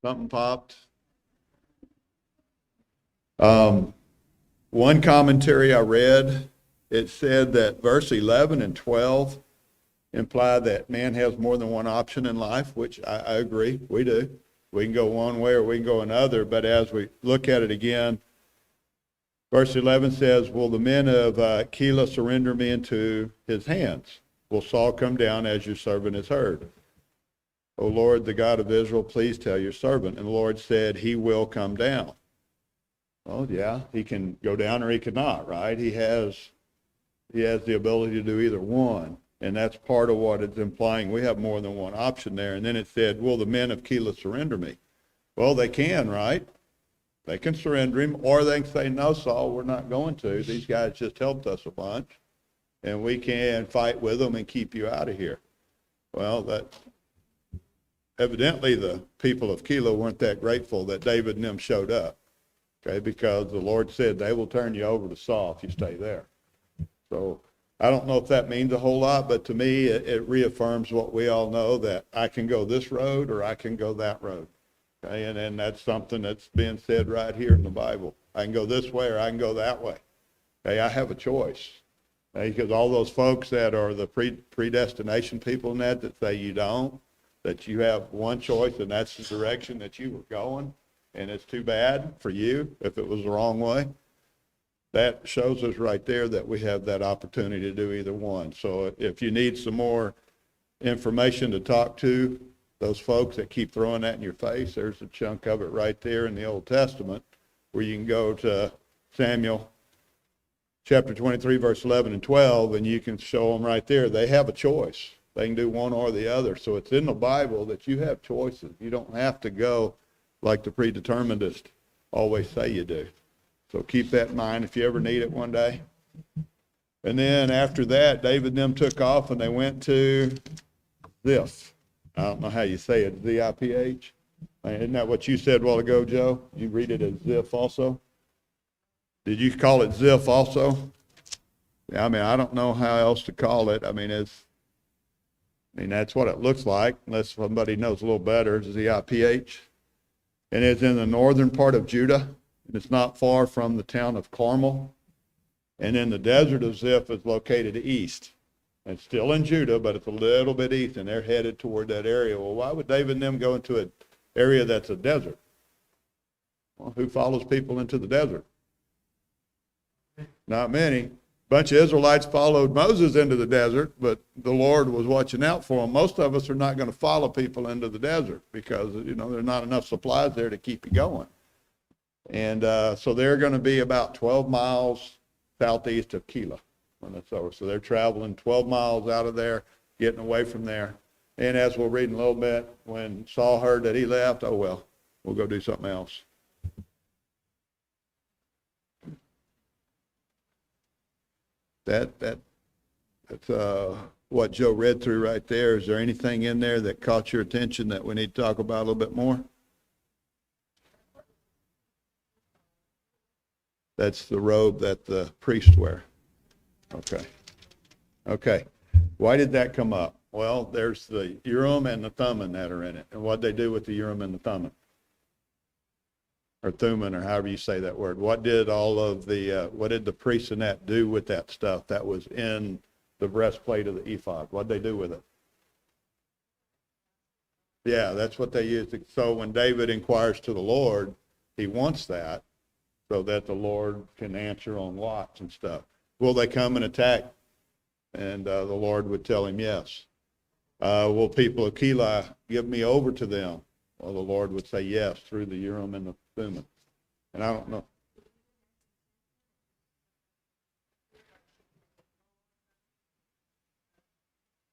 Something popped. One commentary I read, it said that verse 11 and 12 imply that man has more than one option in life, which I agree, we do. We can go one way or we can go another, but as we look at it again, verse 11 says, will the men of Keilah surrender me into his hands? Will Saul come down as your servant has heard? O Lord, the God of Israel, please tell your servant. And the Lord said, he will come down. Well, yeah, he can go down or he cannot, right? He has the ability to do either one. And that's part of what it's implying. We have more than one option there. And then it said, will the men of Keilah surrender me? Well, they can, right? They can surrender him, or they can say, no, Saul, we're not going to. These guys just helped us a bunch, and we can fight with them and keep you out of here. Well, evidently the people of Keilah weren't that grateful that David and them showed up, okay, because the Lord said they will turn you over to Saul if you stay there. So I don't know if that means a whole lot, but to me it reaffirms what we all know, that I can go this road or I can go that road. Okay, and that's something that's being said right here in the Bible. I can go this way or I can go that way. Okay, I have a choice. Okay, because all those folks that are the predestination people in that say you don't, that you have one choice and that's the direction that you were going, and it's too bad for you if it was the wrong way. That shows us right there that we have that opportunity to do either one. So if you need some more information to talk to those folks that keep throwing that in your face, there's a chunk of it right there in the Old Testament where you can go to Samuel chapter 23, verse 11 and 12, and you can show them right there. They have a choice. They can do one or the other. So it's in the Bible that you have choices. You don't have to go like the predeterminists always say you do. So keep that in mind if you ever need it one day. And then after that, David and them took off and they went to Ziph. I don't know how you say it, Z-I-P-H. Isn't that what you said a while ago, Joe? You read it as Ziph also? Did you call it Ziph also? Yeah, I mean, I don't know how else to call it. I mean, that's what it looks like, unless somebody knows a little better, Z-I-P-H. And it's in the northern part of Judah, and it's not far from the town of Carmel. And then the desert of Ziph is located east. It's still in Judah, but it's a little bit east, and they're headed toward that area. Well, why would David and them go into an area that's a desert? Well, who follows people into the desert? Not many. A bunch of Israelites followed Moses into the desert, but the Lord was watching out for them. Most of us are not going to follow people into the desert because, there's not enough supplies there to keep you going. And so they're going to be about 12 miles southeast of Keilah when it's over. So they're traveling 12 miles out of there, getting away from there. And as we'll read in a little bit, when Saul heard that he left, oh, well, we'll go do something else. That's what Joe read through right there. Is there anything in there that caught your attention that we need to talk about a little bit more? That's the robe that the priests wear. Okay. Why did that come up? Well, there's the Urim and the Thummim that are in it. And what they do with the Urim and the Thummim? Or Thummim, or however you say that word. What did the priests in that do with that stuff that was in the breastplate of the ephod? What did they do with it? Yeah, that's what they used. So when David inquires to the Lord, he wants that so that the Lord can answer on lots and stuff. Will they come and attack? And the Lord would tell him yes. Will people of Keilah give me over to them? Well, the Lord would say yes through the Urim and the Thummim. And I don't know.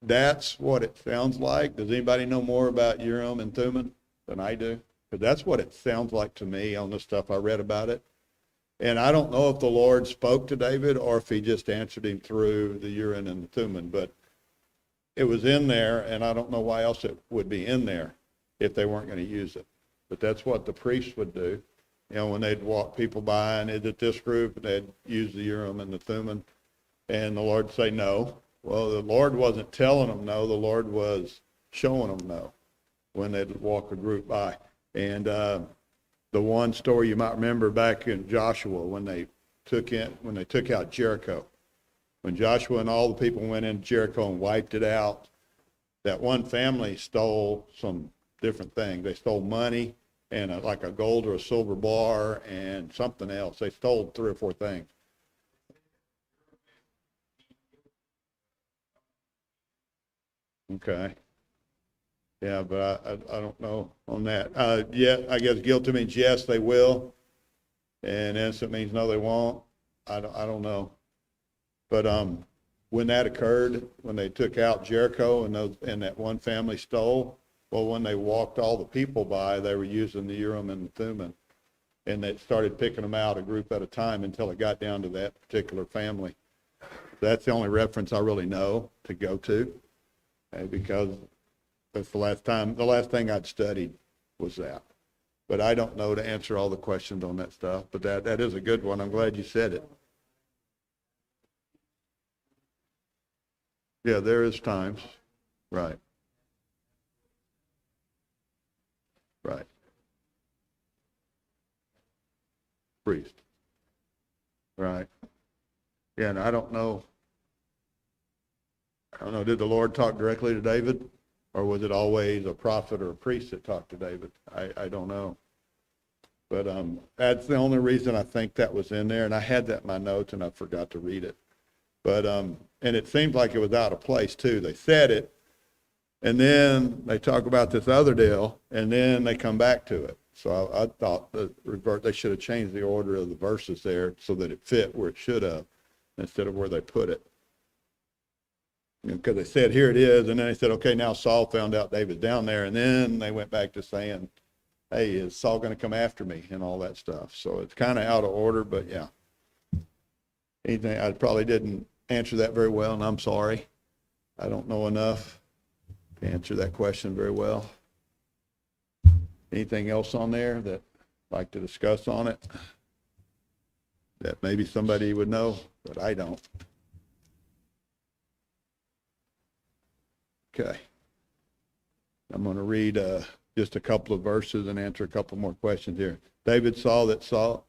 That's what it sounds like. Does anybody know more about Urim and Thummim than I do? Because that's what it sounds like to me on the stuff I read about it. And I don't know if the Lord spoke to David or if he just answered him through the Urim and the Thummim, but it was in there, and I don't know why else it would be in there if they weren't going to use it. But that's what the priests would do. When they'd walk people by and they'd at this group, they'd use the Urim and the Thummim, and the Lord would say no. Well, the Lord wasn't telling them no, the Lord was showing them no when they'd walk a group by. And the one story you might remember back in Joshua when they took out Jericho. When Joshua and all the people went into Jericho and wiped it out, that one family stole some different things. They stole money and like a gold or a silver bar and something else. They stole 3 or 4 things. Okay. Yeah, but I don't know on that. Yeah, I guess guilty means yes, they will, and innocent means no, they won't. I don't know. But when that occurred, when they took out Jericho and that one family stole, well, when they walked all the people by, they were using the Urim and the Thummim, and they started picking them out a group at a time until it got down to that particular family. That's the only reference I really know to go to, because that's the last thing I'd studied was that. But I don't know to answer all the questions on that stuff. But that is a good one. I'm glad you said it. Yeah, there is times. Right. Right. Priest. Right. Yeah, and I don't know. Did the Lord talk directly to David? Or was it always a prophet or a priest that talked to David? I don't know. But that's the only reason I think that was in there. And I had that in my notes and I forgot to read it. But and it seemed like it was out of place too. They said it, and then they talk about this other deal, and then they come back to it. So I thought they should have changed the order of the verses there so that it fit where it should have, instead of where they put it. Because they said, here it is, and then they said, okay, now Saul found out David's down there, and then they went back to saying, hey, is Saul going to come after me, and all that stuff. So it's kind of out of order, but yeah. Anything, I probably didn't answer that very well, and I'm sorry. I don't know enough to answer that question very well. Anything else on there that I'd like to discuss on it that maybe somebody would know, but I don't? Okay. I'm going to read just a couple of verses and answer a couple more questions here. David saw that Saul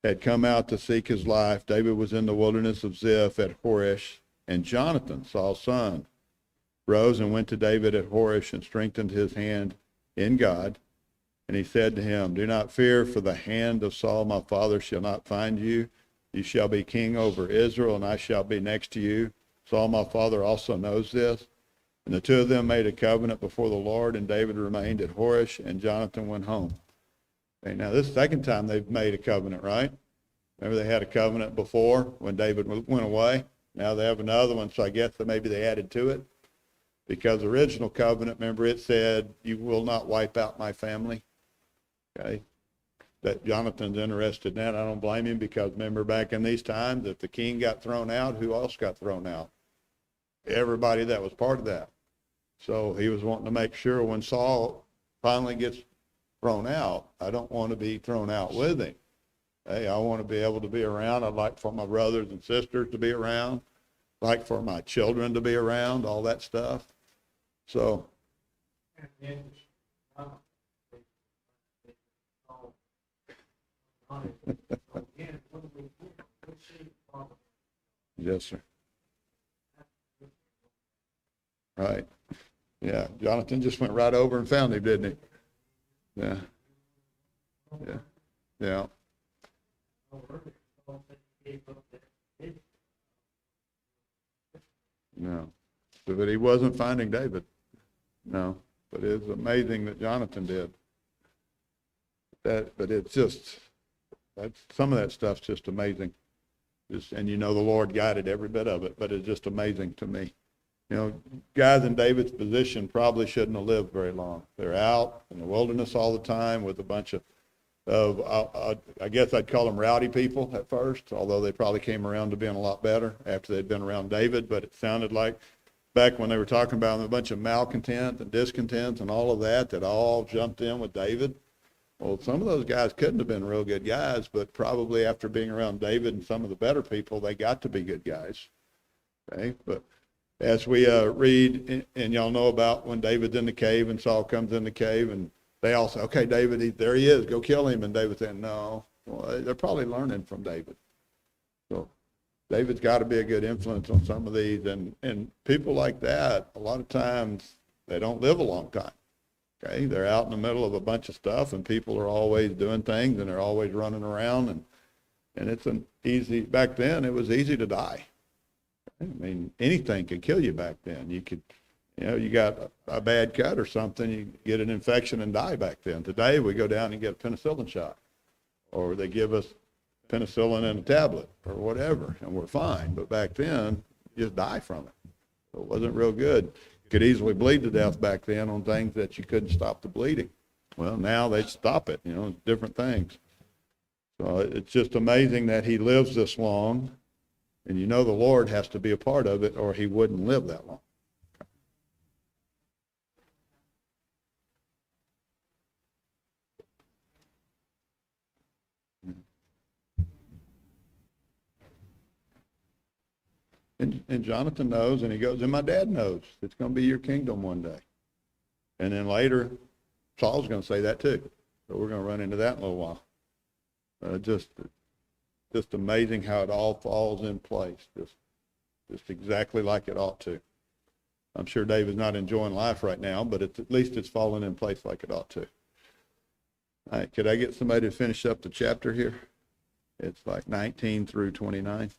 had come out to seek his life. David was in the wilderness of Ziph at Horish, and Jonathan, Saul's son, rose and went to David at Horish and strengthened his hand in God. And he said to him, do not fear, for the hand of Saul my father shall not find you. You shall be king over Israel, and I shall be next to you. Saul my father also knows this. And the two of them made a covenant before the Lord, and David remained at Horish, and Jonathan went home. Okay, now this is the second time they've made a covenant, right? Remember they had a covenant before when David went away? Now they have another one, so I guess that maybe they added to it. Because the original covenant, remember, it said, you will not wipe out my family. Okay? That Jonathan's interested in that. I don't blame him, because remember back in these times, if the king got thrown out, who else got thrown out? Everybody that was part of that. So he was wanting to make sure when Saul finally gets thrown out, I don't want to be thrown out with him. Hey, I want to be able to be around. I'd like for my brothers and sisters to be around. I'd like for my children to be around, all that stuff. So. Yes, sir. Right. Yeah. Jonathan just went right over and found him, didn't he? Yeah. Yeah. Yeah. No. But he wasn't finding David. No. But it's amazing that Jonathan did. But it's just, some of that stuff's just amazing. And the Lord guided every bit of it, but it's just amazing to me. Guys in David's position probably shouldn't have lived very long. They're out in the wilderness all the time with a bunch of I guess I'd call them rowdy people at first, although they probably came around to being a lot better after they'd been around David. But it sounded like back when they were talking about a bunch of malcontent and discontent and all of that all jumped in with David. Well, some of those guys couldn't have been real good guys, but probably after being around David and some of the better people, they got to be good guys. Okay, but as we read, and y'all know about when David's in the cave and Saul comes in the cave, and they all say, okay, David, there he is, go kill him. And David said, no. Well, they're probably learning from David. So David's got to be a good influence on some of these. And people like that, a lot of times, they don't live a long time. Okay, they're out in the middle of a bunch of stuff, and people are always doing things, and they're always running around, and it's an easy, back then, it was easy to die. I mean, anything could kill you back then. You could, you got a bad cut or something, you get an infection and die back then. Today, we go down and get a penicillin shot, or they give us penicillin in a tablet, or whatever, and we're fine. But back then, you just die from it. So it wasn't real good. Could easily bleed to death back then on things that you couldn't stop the bleeding. Well, now they stop it, different things. So it's just amazing that he lives this long, and the Lord has to be a part of it, or he wouldn't live that long. And Jonathan knows, and he goes, and my dad knows, it's going to be your kingdom one day. And then later, Saul's going to say that too. So we're going to run into that in a little while. Just amazing how it all falls in place, just exactly like it ought to. I'm sure David's not enjoying life right now, but at least it's falling in place like it ought to. All right, could I get somebody to finish up the chapter here? It's like 19 through 29.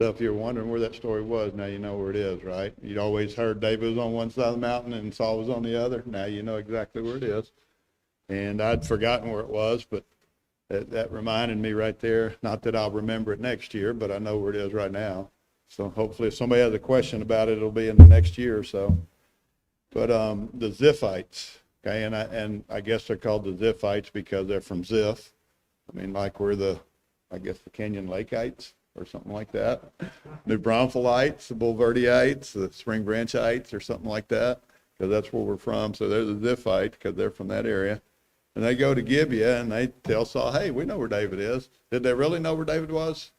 So if you're wondering where that story was, now you know where it is, right? You'd always heard David was on one side of the mountain and Saul was on the other. Now you know exactly where it is. And I'd forgotten where it was, but that reminded me right there. Not that I'll remember it next year, but I know where it is right now. So hopefully if somebody has a question about it, it'll be in the next year or so. But the Ziphites, okay, and I guess they're called the Ziphites because they're from Ziph. I mean, like we're the Kenyon Lakeites or something like that. New Braunfelites, the Boulevardiites, the Spring Branchites or something like that, because that's where we're from. So they're the Ziphites because they're from that area. And they go to Gibeah and they tell Saul, hey, we know where David is. Did they really know where David was?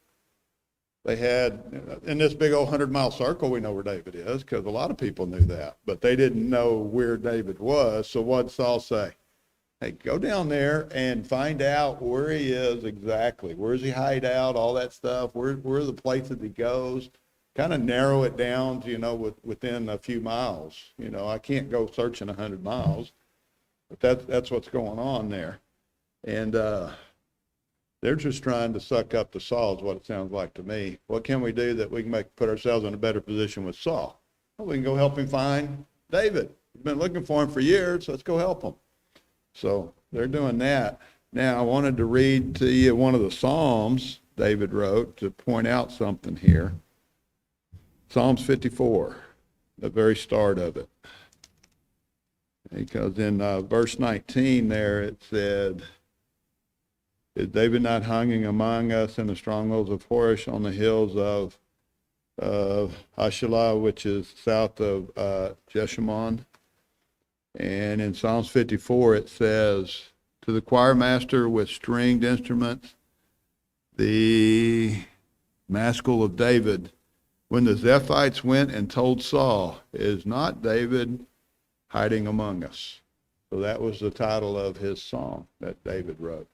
They had, in this big old 100-mile circle, we know where David is, because a lot of people knew that. But they didn't know where David was. So what did Saul say? Hey, go down there and find out where he is exactly. Where does he hide out, all that stuff. Where are the places he goes? Kind of narrow it down to, within a few miles. I can't go searching 100 miles. But that's what's going on there. And they're just trying to suck up to Saul is what it sounds like to me. What can we do that we can put ourselves in a better position with Saul? Well, we can go help him find David. We've been looking for him for years. Let's go help him. So they're doing that. Now, I wanted to read to you one of the Psalms David wrote to point out something here. Psalms 54, the very start of it. Because in verse 19 there it said, "Is David not hanging among us in the strongholds of Horish on the hills of Hashelah, which is south of Jeshimon?" And in Psalms 54 it says, "To the choir master with stringed instruments, the maskil of David, when the Ziphites went and told Saul, is not David hiding among us?" So that was the title of his song that David wrote.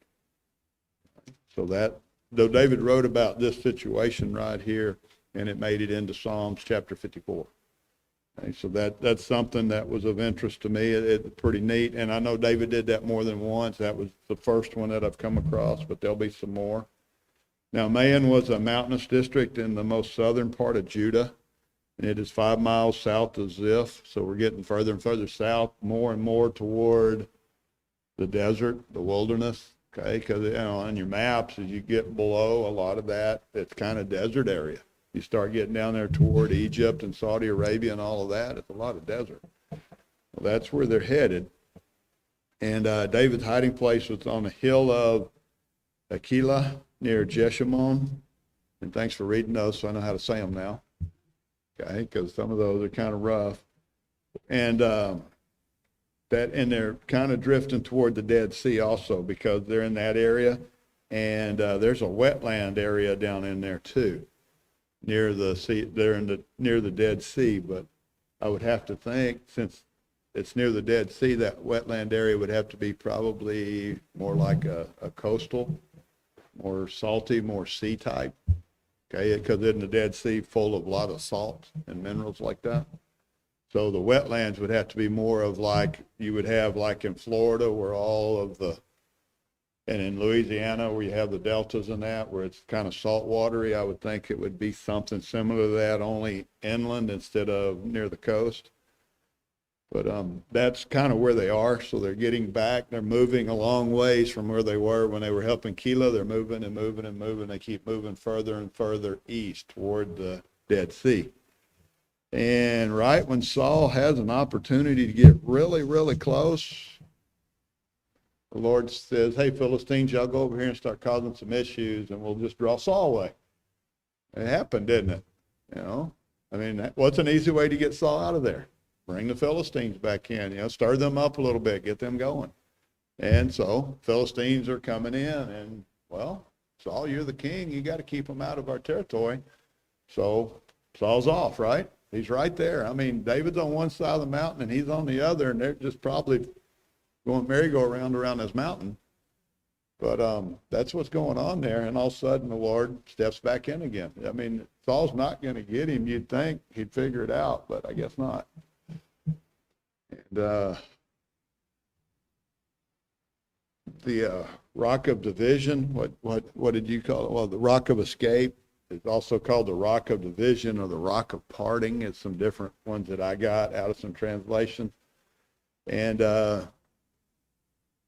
So that, though David wrote about this situation right here, and it made it into Psalms chapter 54. Okay, so that's something that was of interest to me. It's pretty neat, and I know David did that more than once. That was the first one that I've come across, but there'll be some more. Now, Maon was a mountainous district in the most southern part of Judah, and it is 5 miles south of Ziph. So we're getting further and further south, more and more toward the desert, the wilderness. Okay, because on your maps, as you get below a lot of that, it's kind of desert area. You start getting down there toward Egypt and Saudi Arabia and all of that, it's a lot of desert. Well, that's where they're headed. And David's hiding place was on the hill of Akilah near Jeshimon. And thanks for reading those so I know how to say them now. Okay, because some of those are kind of rough. And they're kind of drifting toward the Dead Sea also, because they're in that area. And there's a wetland area down in there too, near the sea. They're near the Dead Sea, but I would have to think, since it's near the Dead Sea, that wetland area would have to be probably more like a coastal, more salty, more sea type. Okay, because in the Dead Sea full of a lot of salt and minerals like that. So the wetlands would have to be more of like you would have like in Florida, where all of the, and in Louisiana where you have the deltas and that, where it's kind of salt watery. I would think it would be something similar to that, only inland instead of near the coast. But that's kind of where they are. So they're getting back. They're moving a long ways from where they were when they were helping Keilah. They're moving and moving and moving. They keep moving further and further east toward the Dead Sea. And right when Saul has an opportunity to get really, really close, the Lord says, "Hey, Philistines, y'all go over here and start causing some issues, and we'll just draw Saul away." It happened, didn't it? You know, I mean, what's an easy way to get Saul out of there? Bring the Philistines back in, stir them up a little bit, get them going. And so Philistines are coming in, and, well, Saul, you're the king. You got to keep them out of our territory. So Saul's off, right? He's right there. I mean, David's on one side of the mountain, and he's on the other, and they're just probably going merry-go-round around this mountain. But that's what's going on there, and all of a sudden the Lord steps back in again. I mean, Saul's not going to get him. You'd think he'd figure it out, but I guess not. And the rock of division, what did you call it? Well, the rock of escape. It's also called the rock of division or the rock of parting. It's some different ones that I got out of some translations. And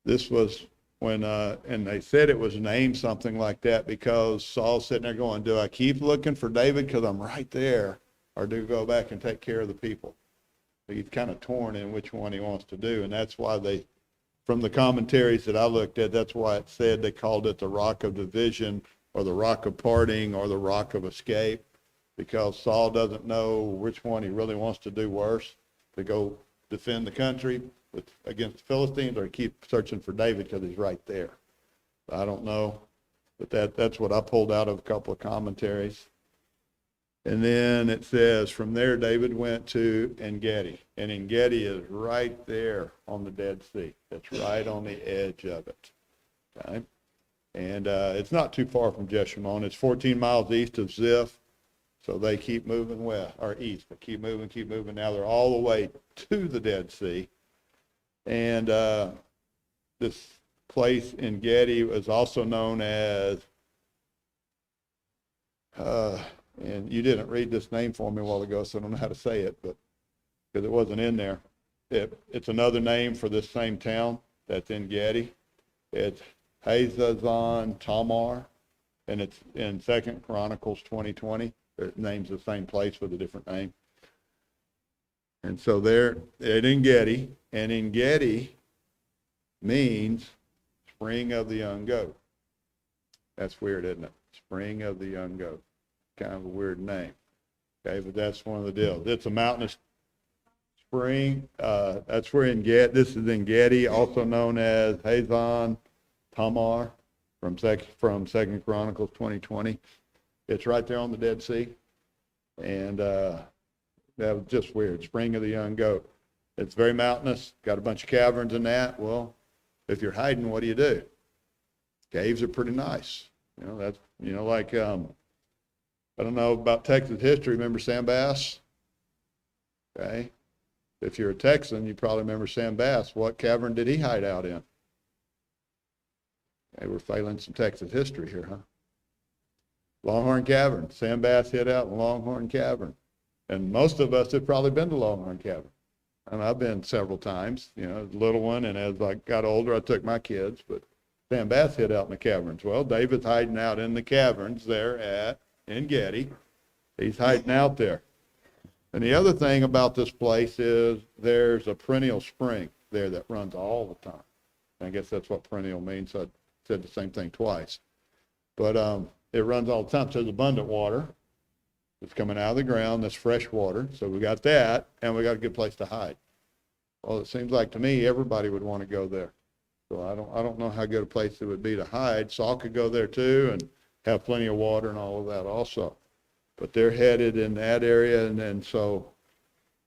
this was when, and they said it was named something like that because Saul's sitting there going, do I keep looking for David because I'm right there, or do I go back and take care of the people? So he's kind of torn in which one he wants to do. And that's why they, from the commentaries that I looked at, that's why it said they called it the rock of division or the rock of parting or the rock of escape, because Saul doesn't know which one he really wants to do worse, to go defend the country against the Philistines or keep searching for David because he's right there. I don't know, but that's what I pulled out of a couple of commentaries. And then it says, from there David went to En-Gedi, and En-Gedi is right there on the Dead Sea. It's right on the edge of it. Okay? And it's not too far from Jeshimon. It's 14 miles east of Ziph. So they keep moving west or east, but keep moving. Now they're all the way to the Dead Sea. And this place in Gedi was also known as, and you didn't read this name for me a while ago, so I don't know how to say it, but because it wasn't in there. it's another name for this same town that's in Gedi. It's Hazazon Tamar, and it's in 2 Chronicles 20:20. It names the same place with a different name. And so they're in Gedi, and in Gedi means spring of the young goat. That's weird, isn't it? Spring of the young goat. Kind of a weird name. Okay, but that's one of the deals. It's a mountainous spring. That's where this is in Gedi, also known as Hazon Tamar from 2 Chronicles 20:20. It's right there on the Dead Sea. And that was just weird. Spring of the young goat. It's very mountainous, got a bunch of caverns in that. Well, if you're hiding, what do? Caves are pretty nice. That's, like, I don't know about Texas history. Remember Sam Bass? Okay. If you're a Texan, you probably remember Sam Bass. What cavern did he hide out in? Okay, we're failing some Texas history here, huh? Longhorn Cavern. Sam Bass hid out in Longhorn Cavern. And most of us have probably been to Longhorn Cavern. And I've been several times, little one, and as I got older, I took my kids, but Sam Bass hid out in the caverns. Well, David's hiding out in the caverns there in Gedi. He's hiding out there. And the other thing about this place is there's a perennial spring there that runs all the time. I guess that's what perennial means. So I said the same thing twice. But it runs all the time. So there's abundant water that's coming out of the ground. That's fresh water. So we got that, and we got a good place to hide. Well, it seems like to me everybody would want to go there. So I don't know how good a place it would be to hide. Saul could go there too and have plenty of water and all of that also. But they're headed in that area, and so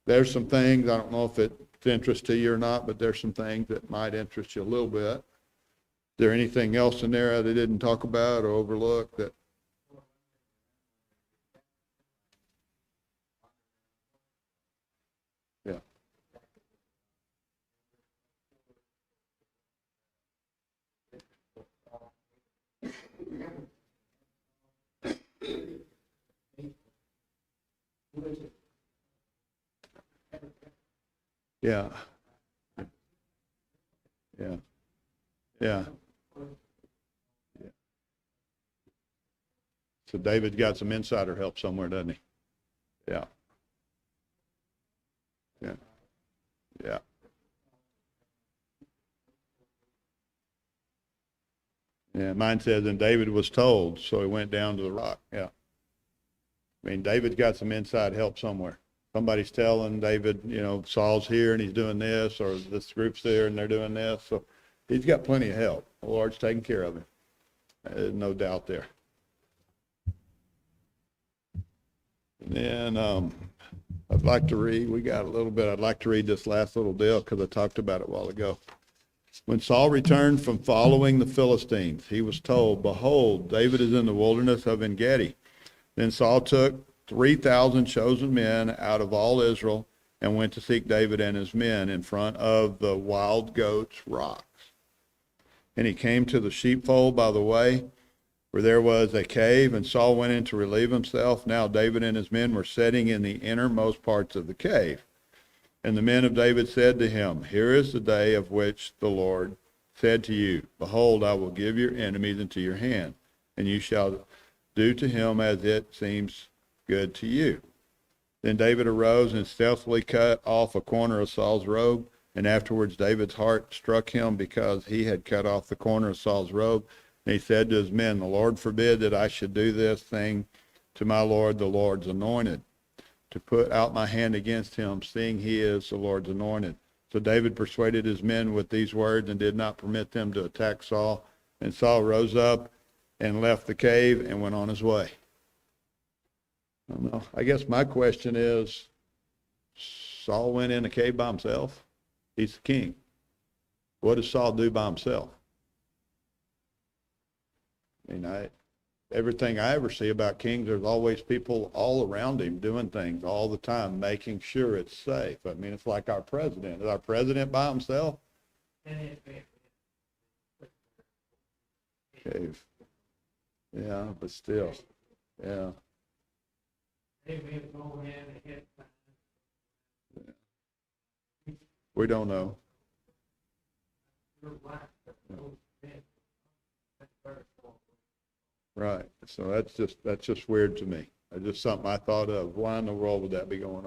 there's some things, I don't know if it's interest to you or not, but there's some things that might interest you a little bit. Is there anything else in there that they didn't talk about or overlook that? Yeah. Yeah. Yeah. Yeah. So David got some insider help somewhere, doesn't he? Yeah. Yeah. Yeah. Yeah. Mine says, and David was told, so he went down to the rock. Yeah. I mean, David got some inside help somewhere. Somebody's telling David, Saul's here and he's doing this, or this group's there and they're doing this. So he's got plenty of help. The Lord's taking care of him. There's no doubt there. And then I'd like to read, I'd like to read this last little deal because I talked about it a while ago. When Saul returned from following the Philistines, he was told, behold, David is in the wilderness of En-gedi. Then Saul took 3,000 chosen men out of all Israel and went to seek David and his men in front of the wild goats' rocks. And he came to the sheepfold by the way, where there was a cave, and Saul went in to relieve himself. Now David and his men were sitting in the innermost parts of the cave. And the men of David said to him, here is the day of which the Lord said to you, behold, I will give your enemies into your hand, and you shall do to him as it seems good to you. Then David arose and stealthily cut off a corner of Saul's robe, and afterwards David's heart struck him because he had cut off the corner of Saul's robe. And he said to his men, the Lord forbid that I should do this thing to my Lord, the Lord's anointed, to put out my hand against him, seeing he is the Lord's anointed. So David persuaded his men with these words and did not permit them to attack Saul. And Saul rose up and left the cave and went on his way. I don't know. I guess my question is, Saul went in a cave by himself? He's the king. What does Saul do by himself? I mean, everything I ever see about kings, there's always people all around him doing things all the time, making sure it's safe. I mean, it's like our president. Is our president by himself? Cave. Yeah, but still. Yeah. We don't know. Right. So that's just weird to me. It's just something I thought of. Why in the world would that be going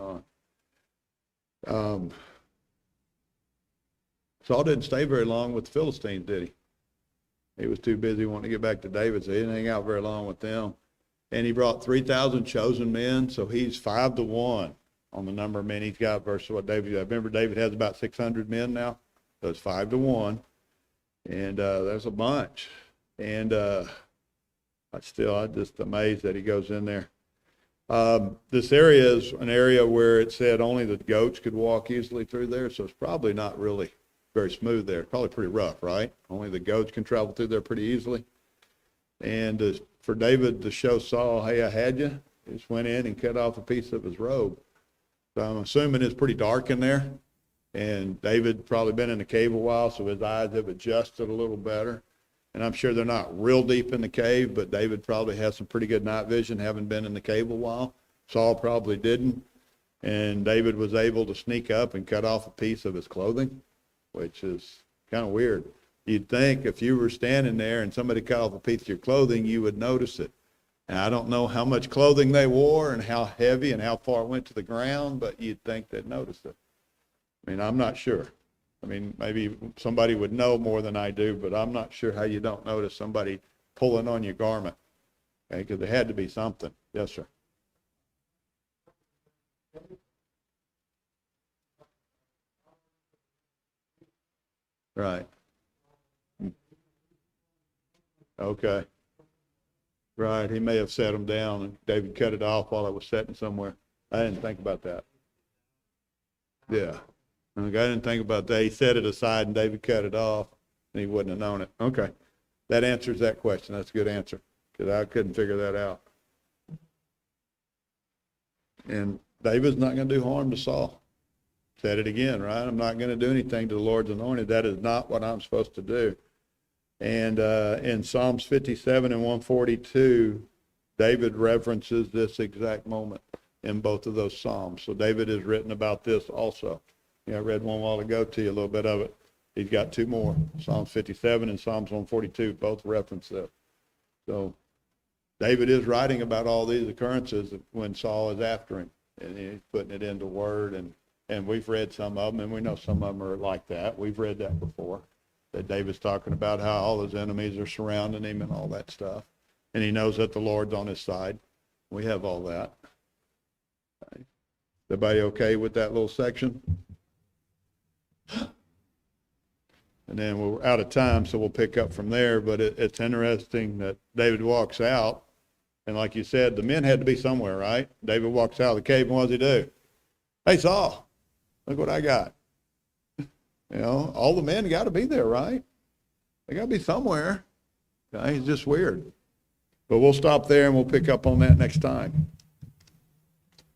on? Saul didn't stay very long with the Philistines, did he? He was too busy wanting to get back to David, so he didn't hang out very long with them. And he brought 3,000 chosen men, so he's 5-1 on the number of men he's got versus what David got. Remember, David has about 600 men now, so it's 5-1. And there's a bunch. And I'm just amazed that he goes in there. This area is an area where it said only the goats could walk easily through there, so it's probably not really very smooth there. Probably pretty rough, right? Only the goats can travel through there pretty easily. And for David to show Saul, hey, I had you, he just went in and cut off a piece of his robe. So I'm assuming it's pretty dark in there. And David probably been in the cave a while, so his eyes have adjusted a little better. And I'm sure they're not real deep in the cave, but David probably has some pretty good night vision, having been in the cave a while. Saul probably didn't. And David was able to sneak up and cut off a piece of his clothing, which is kind of weird. You'd think if you were standing there and somebody cut off a piece of your clothing, you would notice it. And I don't know how much clothing they wore and how heavy and how far it went to the ground, but you'd think they'd notice it. I mean, I'm not sure. I mean, maybe somebody would know more than I do, but I'm not sure how you don't notice somebody pulling on your garment. Okay, because there had to be something. Yes, sir. Right. Okay. Right. He may have set them down and David cut it off while it was setting somewhere. I didn't think about that. Yeah. Okay, I didn't think about that. He set it aside and David cut it off and he wouldn't have known it. Okay. That answers that question. That's a good answer because I couldn't figure that out. And David's not going to do harm to Saul. Said it again, right? I'm not going to do anything to the Lord's anointed. That is not what I'm supposed to do. And in Psalms 57 and 142, David references this exact moment in both of those Psalms. So David has written about this also. I read one while ago to you, a little bit of it. He's got two more, Psalms 57 and Psalms 142, both reference this. So David is writing about all these occurrences when Saul is after him, and he's putting it into word, and we've read some of them, and we know some of them are like that. We've read that before, that David's talking about how all his enemies are surrounding him and all that stuff, and he knows that the Lord's on his side. We have all that. Everybody okay with that little section? And then we're out of time, so we'll pick up from there. But it's interesting that David walks out, and like you said, the men had to be somewhere, right? David walks out of the cave, and what does he do? Hey, Saul, look what I got. All the men got to be there, right? They got to be somewhere. Okay? It's just weird. But we'll stop there, and we'll pick up on that next time.